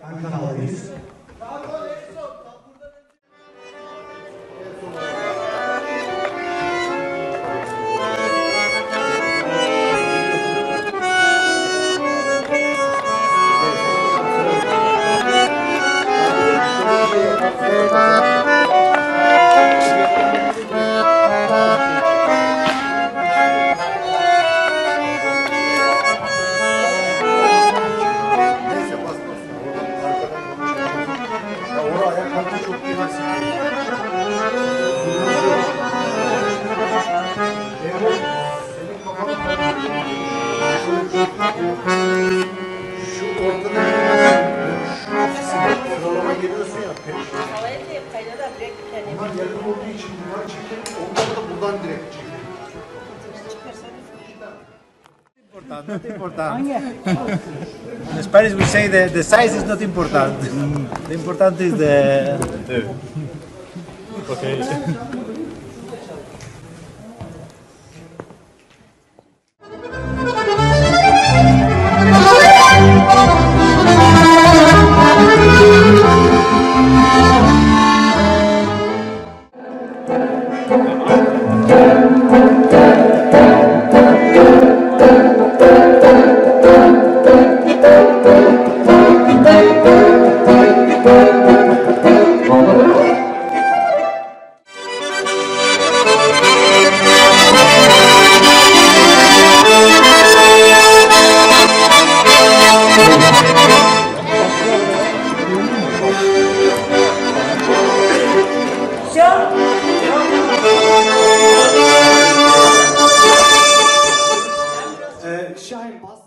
Ankara'dayız. Not important. In Spanish we say the size is not important. The important is the... Okay. Şahin Bas.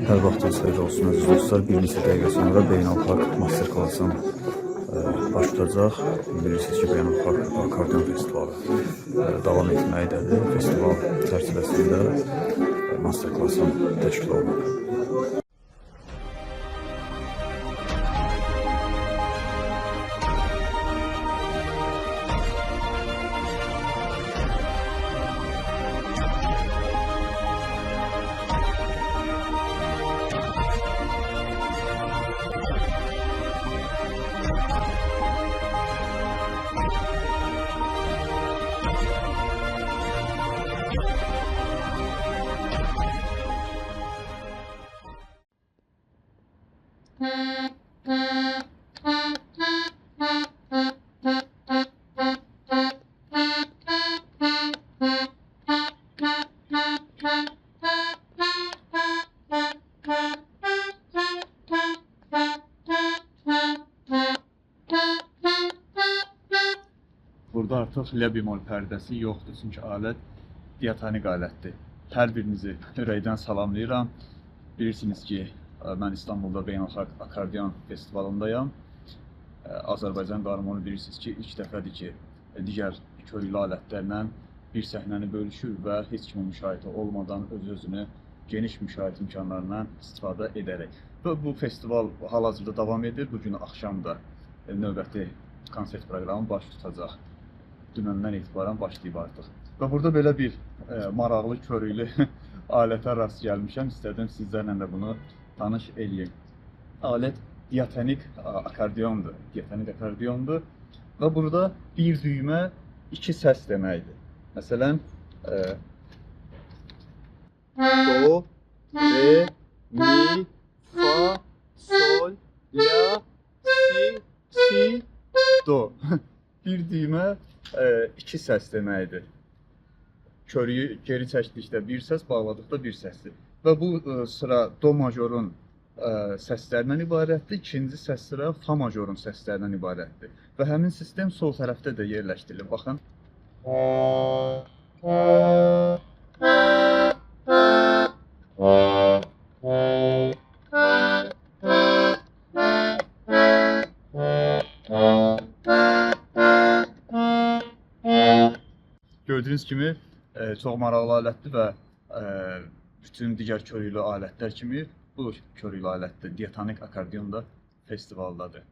Hər vaxtınız xeyir olsun əziz dostlar. Bir neçə dəqiqə sonra beynəlxalq master klassım baş tutacaq. Bilirsiniz ki, beynəlxalq akordeon festivalı davam etməkdədir. Festival çərçivəsində master klassım təşkil olunub. Burada artıq lə bemol pərdəsi yoxdur, çünki alət diatonik alətdir. Hər birinizi ürəkdən salamlayıram. Bilirsiniz ki, mən İstanbulda beynəlxalq akordeon festivalındayam. Azərbaycan qarmonu bilirsiniz ki, ilk dəfədir ki, digər körüklü alətlərlə bir səhnəni bölüşür və heç kimin müşahidə olmadan öz-özünü geniş müşahidə imkanlarından istifadə edərək. Və bu festival hal-hazırda davam edir. Bugün axşam da növbəti konsert proqramı baş tutacaq. Dünəndən etibarən başlayıb artıq. Və burada belə bir maraqlı, körüklü alətə rast gəlmişəm. İstədim sizlərlə də bunu tanış eləyim. Alət diatonik akordeondur. Diatonik akordeondur. Və burada bir düymə, iki səs deməkdir. Məsələn, do, re, mi, fa, sol, la, si, do. Bir düymə, iki səs deməkdir. Körüyü geri çəkdikdə bir səs, bağladıqda bir səsdir. Və bu sıra do majorun səslərindən ibarətdir. İkinci səs sıra fa majorun səslərindən ibarətdir. Və həmin sistem sol tərəfdə də yerləşdirilir. Baxın. Gördüyünüz kimi çox maraqlı alətdir və bütün digər körüklü alətlər kimi bu körüklü alətdir. Diatonik akordeon da festivaldadır.